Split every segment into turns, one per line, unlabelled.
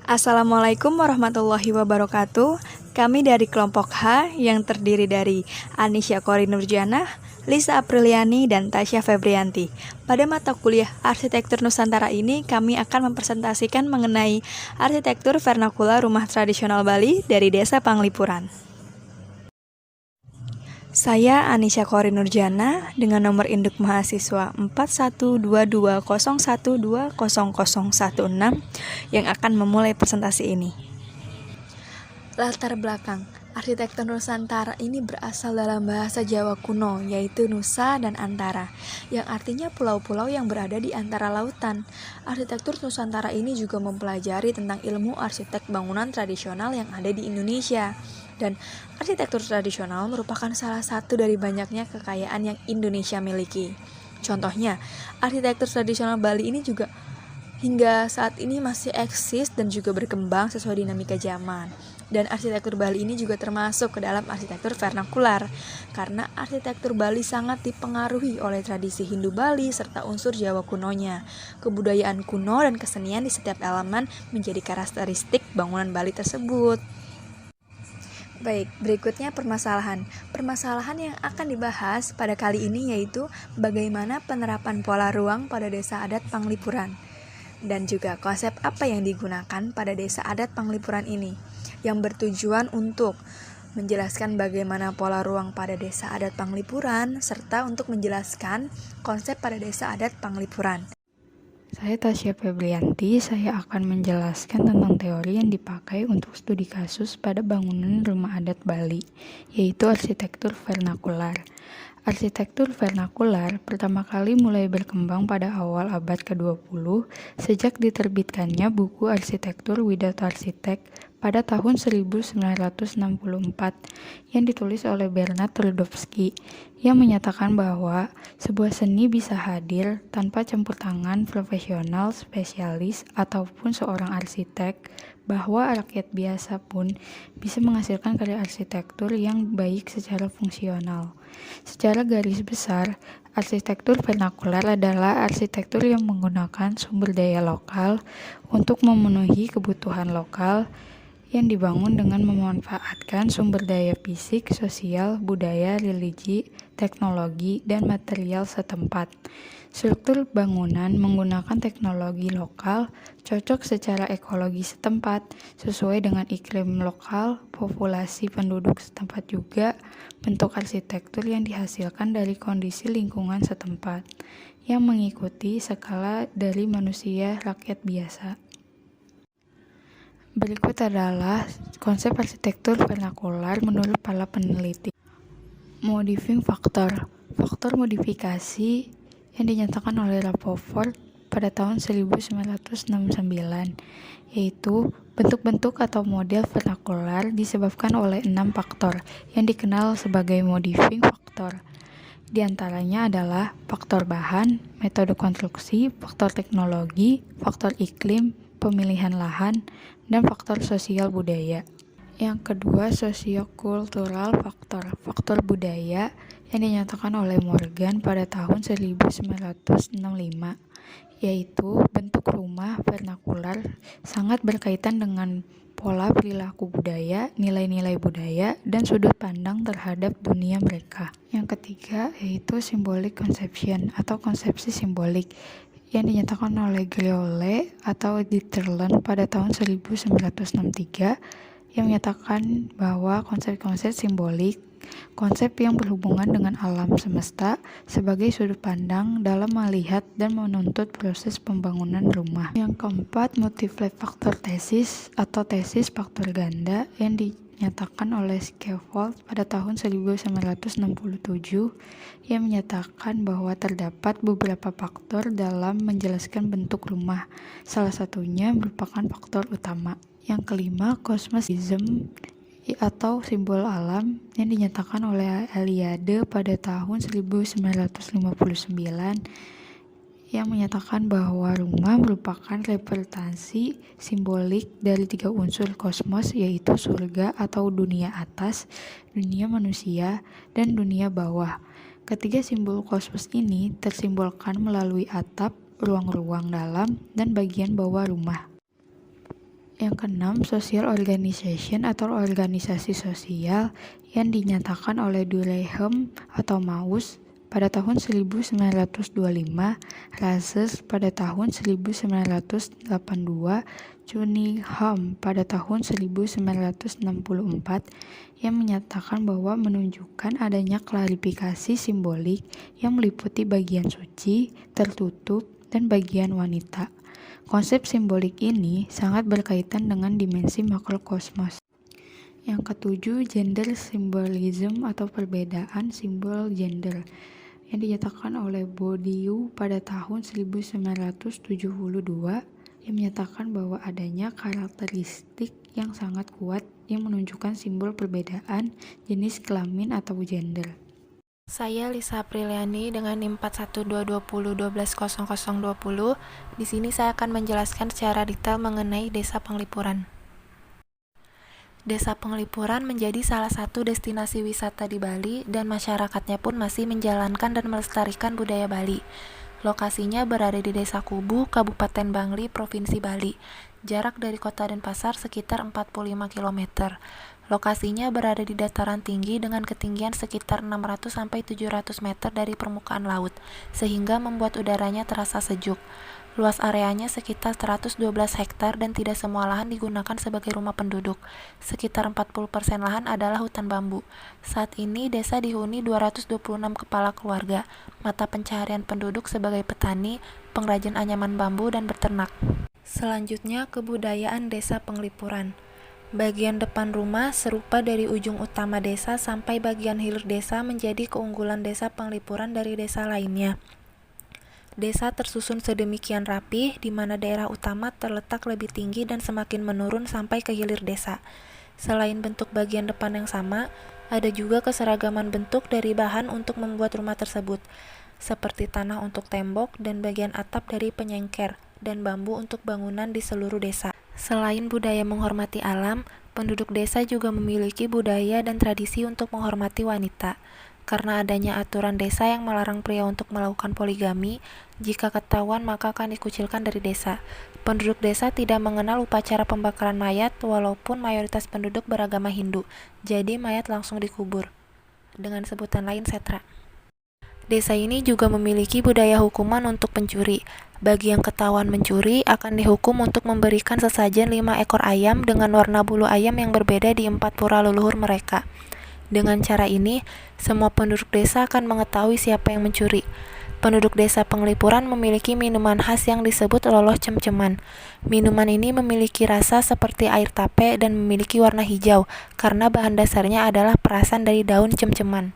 Assalamualaikum warahmatullahi wabarakatuh. Kami dari kelompok H yang terdiri dari Anisya Kori Nurjana, Lisa Apriliani, dan Tasya Febrianti. Pada mata kuliah Arsitektur Nusantara ini, kami akan mempresentasikan mengenai arsitektur vernakular rumah tradisional Bali dari Desa Panglipuran. Saya Anisya Kori Nurjana dengan nomor induk mahasiswa 412201200016 yang akan memulai presentasi ini. Latar belakang arsitektur Nusantara ini berasal dalam bahasa Jawa kuno, yaitu Nusa dan Antara, yang artinya pulau-pulau yang berada di antara lautan. Arsitektur Nusantara ini juga mempelajari tentang ilmu arsitek bangunan tradisional yang ada di Indonesia. Dan arsitektur tradisional merupakan salah satu dari banyaknya kekayaan yang Indonesia miliki. Contohnya, arsitektur tradisional Bali ini juga hingga saat ini masih eksis dan juga berkembang sesuai dinamika zaman. Dan arsitektur Bali ini juga termasuk ke dalam arsitektur vernakular, karena arsitektur Bali sangat dipengaruhi oleh tradisi Hindu Bali serta unsur Jawa kunonya. Kebudayaan kuno dan kesenian di setiap elemen menjadi karakteristik bangunan Bali tersebut. Baik, berikutnya permasalahan. Permasalahan yang akan dibahas pada kali ini yaitu bagaimana penerapan pola ruang pada desa adat Panglipuran. Dan juga konsep apa yang digunakan pada desa adat Panglipuran ini, yang bertujuan untuk menjelaskan bagaimana pola ruang pada desa adat Panglipuran, serta untuk menjelaskan konsep pada desa adat Panglipuran.
Saya Tasya Febrianti, saya akan menjelaskan tentang teori yang dipakai untuk studi kasus pada bangunan rumah adat Bali, yaitu arsitektur vernakular. Arsitektur vernakular pertama kali mulai berkembang pada awal abad ke-20 sejak diterbitkannya buku Arsitektur Without Architect pada tahun 1964 yang ditulis oleh Bernard Rudowski, yang menyatakan bahwa sebuah seni bisa hadir tanpa campur tangan profesional spesialis ataupun seorang arsitek, bahwa rakyat biasa pun bisa menghasilkan karya arsitektur yang baik secara fungsional. Secara garis besar, arsitektur vernakular adalah arsitektur yang menggunakan sumber daya lokal untuk memenuhi kebutuhan lokal yang dibangun dengan memanfaatkan sumber daya fisik, sosial, budaya, religi, teknologi, dan material setempat. Struktur bangunan menggunakan teknologi lokal, cocok secara ekologi setempat, sesuai dengan iklim lokal, populasi penduduk setempat juga, bentuk arsitektur yang dihasilkan dari kondisi lingkungan setempat, yang mengikuti skala dari manusia rakyat biasa. Berikut adalah konsep arsitektur vernakular menurut para peneliti. Modifying factor. Faktor modifikasi yang dinyatakan oleh Rappaport pada tahun 1969, yaitu bentuk-bentuk atau model vernakular disebabkan oleh 6 faktor yang dikenal sebagai modifying factor. Di antaranya adalah faktor bahan, metode konstruksi, faktor teknologi, faktor iklim, pemilihan lahan, dan faktor sosial budaya. Yang kedua, sosiokultural faktor. Faktor budaya yang dinyatakan oleh Morgan pada tahun 1965, yaitu bentuk rumah vernakular sangat berkaitan dengan pola perilaku budaya, nilai-nilai budaya, dan sudut pandang terhadap dunia mereka. Yang ketiga, yaitu symbolic conception atau konsepsi simbolik yang dinyatakan oleh Greole atau Dieterlen pada tahun 1963, yang menyatakan bahwa konsep-konsep simbolik, konsep yang berhubungan dengan alam semesta sebagai sudut pandang dalam melihat dan menuntut proses pembangunan rumah. Yang keempat, multiple factor thesis atau tesis faktor ganda yang dinyatakan oleh Scaffold pada tahun 1967, yang menyatakan bahwa terdapat beberapa faktor dalam menjelaskan bentuk rumah, salah satunya merupakan faktor utama. Yang kelima, cosmosism atau simbol alam yang dinyatakan oleh Eliade pada tahun 1959, yang menyatakan bahwa rumah merupakan representasi simbolik dari 3 unsur kosmos, yaitu surga atau dunia atas, dunia manusia, dan dunia bawah. Ketiga simbol kosmos ini tersimbolkan melalui atap, ruang-ruang dalam, dan bagian bawah rumah. Yang keenam, social organization atau organisasi sosial yang dinyatakan oleh Durkheim atau Mauss pada tahun 1925, Razes pada tahun 1982, Cunningham pada tahun 1964, yang menyatakan bahwa menunjukkan adanya klarifikasi simbolik yang meliputi bagian suci, tertutup, dan bagian wanita. Konsep simbolik ini sangat berkaitan dengan dimensi makrokosmos. Yang ketujuh, gender symbolism atau perbedaan simbol gender yang dinyatakan oleh Bourdieu pada tahun 1972, yang menyatakan bahwa adanya karakteristik yang sangat kuat yang menunjukkan simbol perbedaan jenis kelamin atau gender.
Saya Lisa Apriliani dengan NIM 412020120020. Di sini saya akan menjelaskan secara detail mengenai Desa Penglipuran. Desa Penglipuran menjadi salah satu destinasi wisata di Bali dan masyarakatnya pun masih menjalankan dan melestarikan budaya Bali. Lokasinya berada di Desa Kubu, Kabupaten Bangli, Provinsi Bali. Jarak dari kota Denpasar sekitar 45 km. Lokasinya berada di dataran tinggi dengan ketinggian sekitar 600-700 meter dari permukaan laut, sehingga membuat udaranya terasa sejuk. Luas areanya sekitar 112 hektar dan tidak semua lahan digunakan sebagai rumah penduduk. Sekitar 40% lahan adalah hutan bambu. Saat ini desa dihuni 226 kepala keluarga. Mata pencaharian penduduk sebagai petani, pengrajin anyaman bambu, dan beternak. Selanjutnya, kebudayaan Desa Penglipuran. Bagian depan rumah serupa dari ujung utama desa sampai bagian hilir desa menjadi keunggulan Desa Penglipuran dari desa lainnya. Desa tersusun sedemikian rapi, di mana daerah utama terletak lebih tinggi dan semakin menurun sampai ke hilir desa. Selain bentuk bagian depan yang sama, ada juga keseragaman bentuk dari bahan untuk membuat rumah tersebut, seperti tanah untuk tembok dan bagian atap dari penyengker, dan bambu untuk bangunan di seluruh desa. Selain budaya menghormati alam, penduduk desa juga memiliki budaya dan tradisi untuk menghormati wanita. Karena adanya aturan desa yang melarang pria untuk melakukan poligami, jika ketahuan maka akan dikucilkan dari desa. Penduduk desa tidak mengenal upacara pembakaran mayat walaupun mayoritas penduduk beragama Hindu, jadi mayat langsung dikubur. Dengan sebutan lain setra. Desa ini juga memiliki budaya hukuman untuk pencuri. Bagi yang ketahuan mencuri, akan dihukum untuk memberikan sesajen 5 ekor ayam dengan warna bulu ayam yang berbeda di 4 pura leluhur mereka. Dengan cara ini, semua penduduk desa akan mengetahui siapa yang mencuri. Penduduk Desa Penglipuran memiliki minuman khas yang disebut loloh cem-ceman. Minuman ini memiliki rasa seperti air tape dan memiliki warna hijau, karena bahan dasarnya adalah perasan dari daun cem-ceman.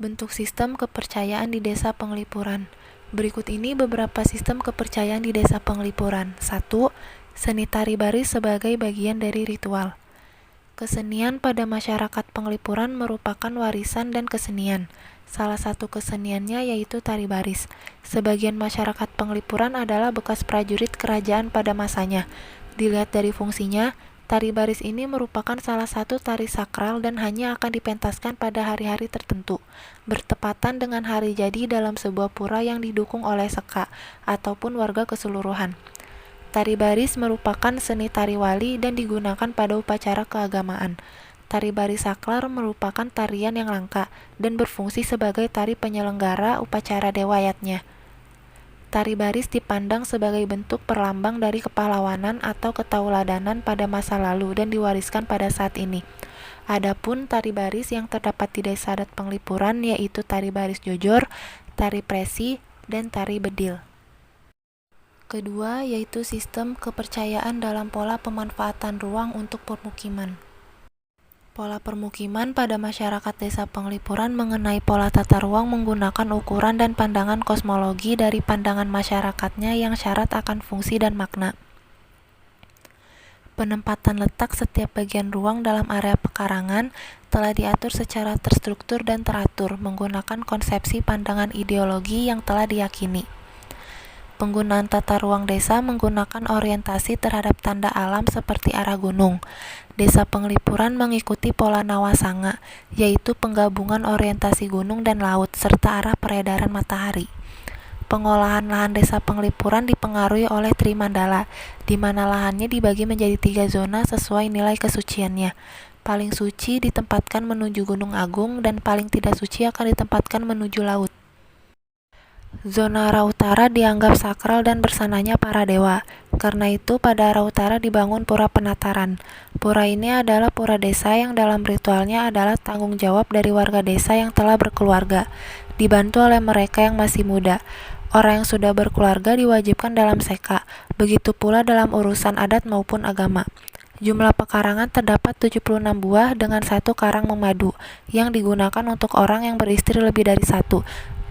Bentuk sistem kepercayaan di Desa Penglipuran. Berikut ini beberapa sistem kepercayaan di Desa Penglipuran. 1. Seni tari baris sebagai bagian dari ritual. Kesenian pada masyarakat Penglipuran merupakan warisan dan kesenian. Salah satu keseniannya yaitu tari baris. Sebagian masyarakat Penglipuran adalah bekas prajurit kerajaan pada masanya. Dilihat dari fungsinya, tari baris ini merupakan salah satu tari sakral dan hanya akan dipentaskan pada hari-hari tertentu, bertepatan dengan hari jadi dalam sebuah pura yang didukung oleh seka, ataupun warga keseluruhan. Tari baris merupakan seni tari wali dan digunakan pada upacara keagamaan. Tari baris saklar merupakan tarian yang langka dan berfungsi sebagai tari penyelenggara upacara dewayatnya. Tari baris dipandang sebagai bentuk perlambang dari kepahlawanan atau ketauladanan pada masa lalu dan diwariskan pada saat ini. Adapun tari baris yang terdapat di Desa Adat Penglipuran yaitu tari baris jojor, tari presi, dan tari bedil. Kedua, yaitu sistem kepercayaan dalam pola pemanfaatan ruang untuk permukiman. Pola permukiman pada masyarakat Desa Penglipuran mengenai pola tata ruang menggunakan ukuran dan pandangan kosmologi dari pandangan masyarakatnya yang syarat akan fungsi dan makna. Penempatan letak setiap bagian ruang dalam area pekarangan telah diatur secara terstruktur dan teratur menggunakan konsepsi pandangan ideologi yang telah diyakini. Penggunaan tata ruang desa menggunakan orientasi terhadap tanda alam seperti arah gunung. Desa Penglipuran mengikuti pola Nawasanga, yaitu penggabungan orientasi gunung dan laut serta arah peredaran matahari.
Pengolahan lahan desa Penglipuran dipengaruhi oleh Trimandala, di mana lahannya dibagi menjadi 3 zona sesuai nilai kesuciannya. Paling suci ditempatkan menuju Gunung Agung dan paling tidak suci akan ditempatkan menuju laut. Zona Rautara dianggap sakral dan bersananya para dewa. Karena itu, pada Rautara dibangun Pura Penataran. Pura ini adalah pura desa yang dalam ritualnya adalah tanggung jawab dari warga desa yang telah berkeluarga, dibantu oleh mereka yang masih muda. Orang yang sudah berkeluarga diwajibkan dalam seka, begitu pula dalam urusan adat maupun agama. Jumlah pekarangan terdapat 76 buah dengan 1 karang memadu, yang digunakan untuk orang yang beristri lebih dari 1,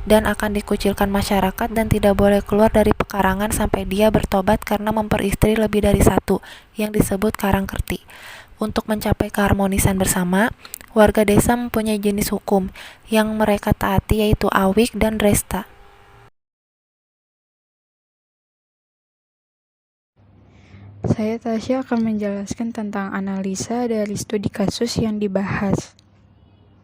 dan akan dikucilkan masyarakat dan tidak boleh keluar dari pekarangan sampai dia bertobat karena memperistri lebih dari 1, yang disebut karang kerti. Untuk mencapai keharmonisan bersama, warga desa mempunyai jenis hukum yang mereka taati yaitu awik dan resta.
Saya Tasya akan menjelaskan tentang analisa dari studi kasus yang dibahas.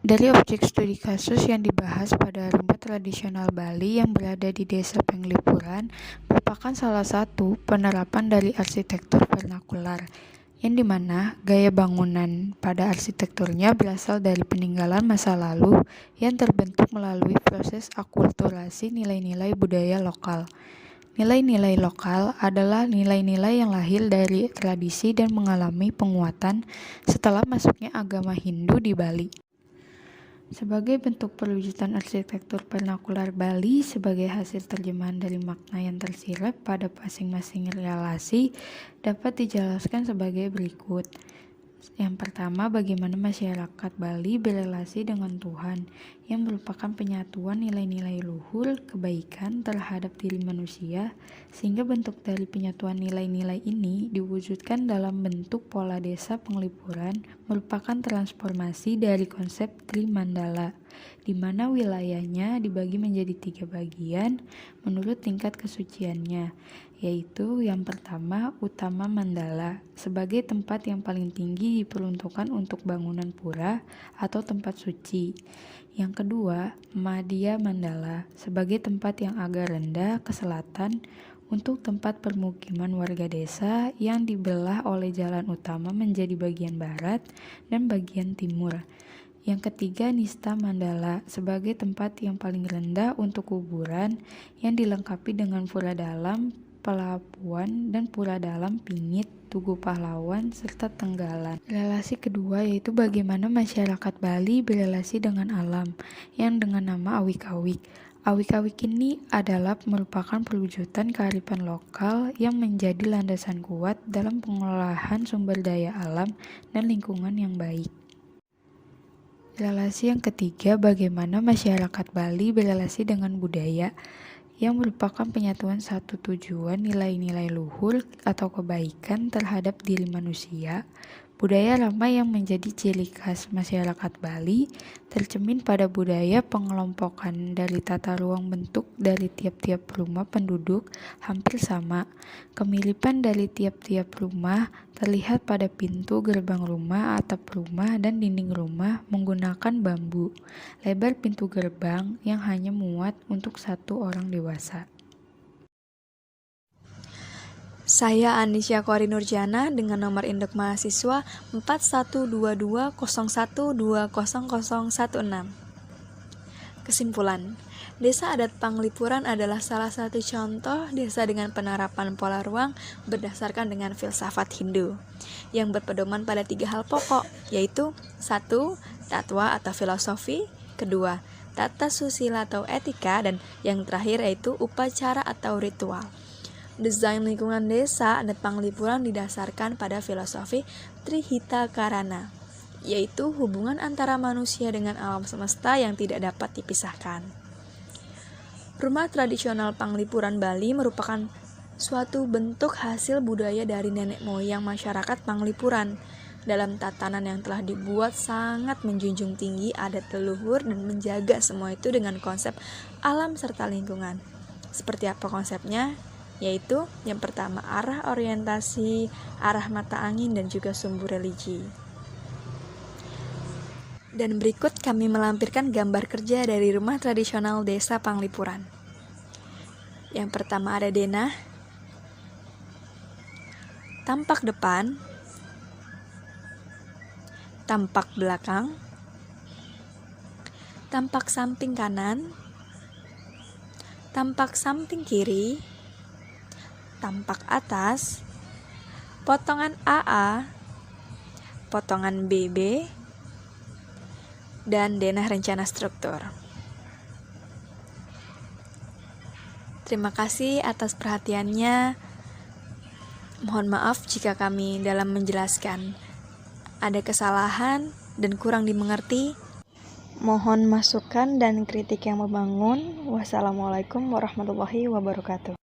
Dari objek studi kasus yang dibahas pada rumah tradisional Bali yang berada di Desa Penglipuran merupakan salah satu penerapan dari arsitektur vernakular, yang dimana gaya bangunan pada arsitekturnya berasal dari peninggalan masa lalu yang terbentuk melalui proses akulturasi nilai-nilai budaya lokal. Nilai-nilai lokal adalah nilai-nilai yang lahir dari tradisi dan mengalami penguatan setelah masuknya agama Hindu di Bali. Sebagai bentuk perwujudan arsitektur vernakular Bali sebagai hasil terjemahan dari makna yang tersirat pada masing-masing relasi dapat dijelaskan sebagai berikut. Yang pertama, bagaimana masyarakat Bali berelasi dengan Tuhan, yang merupakan penyatuan nilai-nilai luhur kebaikan terhadap diri manusia, sehingga bentuk dari penyatuan nilai-nilai ini diwujudkan dalam bentuk pola desa Penglipuran, merupakan transformasi dari konsep Trimandala, di mana wilayahnya dibagi menjadi 3 bagian menurut tingkat kesuciannya, yaitu yang pertama, Utama Mandala, sebagai tempat yang paling tinggi diperuntukkan untuk bangunan pura atau tempat suci. Yang kedua, Madhya Mandala, sebagai tempat yang agak rendah ke selatan untuk tempat permukiman warga desa yang dibelah oleh jalan utama menjadi bagian barat dan bagian timur. Yang ketiga, Nista Mandala, sebagai tempat yang paling rendah untuk kuburan yang dilengkapi dengan pura dalam, pelabuhan, dan pura dalam Pingit, Tugu Pahlawan, serta Tenggalan. Relasi kedua yaitu bagaimana masyarakat Bali berelasi dengan alam, yang dengan nama awik-awik. Awik-awik ini adalah merupakan perwujudan kearifan lokal yang menjadi landasan kuat dalam pengolahan sumber daya alam dan lingkungan yang baik. Relasi yang ketiga, bagaimana masyarakat Bali berelasi dengan budaya, yang merupakan penyatuan satu tujuan nilai-nilai luhur atau kebaikan terhadap diri manusia. Budaya lama yang menjadi ciri khas masyarakat Bali tercermin pada budaya pengelompokan dari tata ruang bentuk dari tiap-tiap rumah penduduk hampir sama. Kemiripan dari tiap-tiap rumah terlihat pada pintu gerbang rumah, atap rumah, dan dinding rumah menggunakan bambu. Lebar pintu gerbang yang hanya muat untuk 1 orang dewasa.
Saya Anisya Kori Nurjana dengan nomor induk mahasiswa 412201200016. Kesimpulan, Desa Adat Penglipuran adalah salah satu contoh desa dengan penerapan pola ruang berdasarkan dengan filsafat Hindu yang berpedoman pada 3 hal pokok, yaitu 1. Tatwa atau filosofi, 2. Tata susila atau etika, dan yang terakhir yaitu upacara atau ritual. Desain lingkungan desa adat Penglipuran didasarkan pada filosofi Trihita Karana, yaitu hubungan antara manusia dengan alam semesta yang tidak dapat dipisahkan. Rumah tradisional Penglipuran Bali merupakan suatu bentuk hasil budaya dari nenek moyang masyarakat Penglipuran. Dalam tatanan yang telah dibuat sangat menjunjung tinggi adat leluhur dan menjaga semua itu dengan konsep alam serta lingkungan. Seperti apa konsepnya? Yaitu yang pertama, arah orientasi, arah mata angin, dan juga sumber religi. Dan berikut kami melampirkan gambar kerja dari rumah tradisional desa Penglipuran. Yang pertama ada denah, tampak depan, tampak belakang, tampak samping kanan, tampak samping kiri, tampak atas, potongan AA, potongan BB, dan denah rencana struktur. Terima kasih atas perhatiannya. Mohon maaf jika kami dalam menjelaskan ada kesalahan dan kurang dimengerti. Mohon masukan dan kritik yang membangun. Wassalamualaikum warahmatullahi wabarakatuh.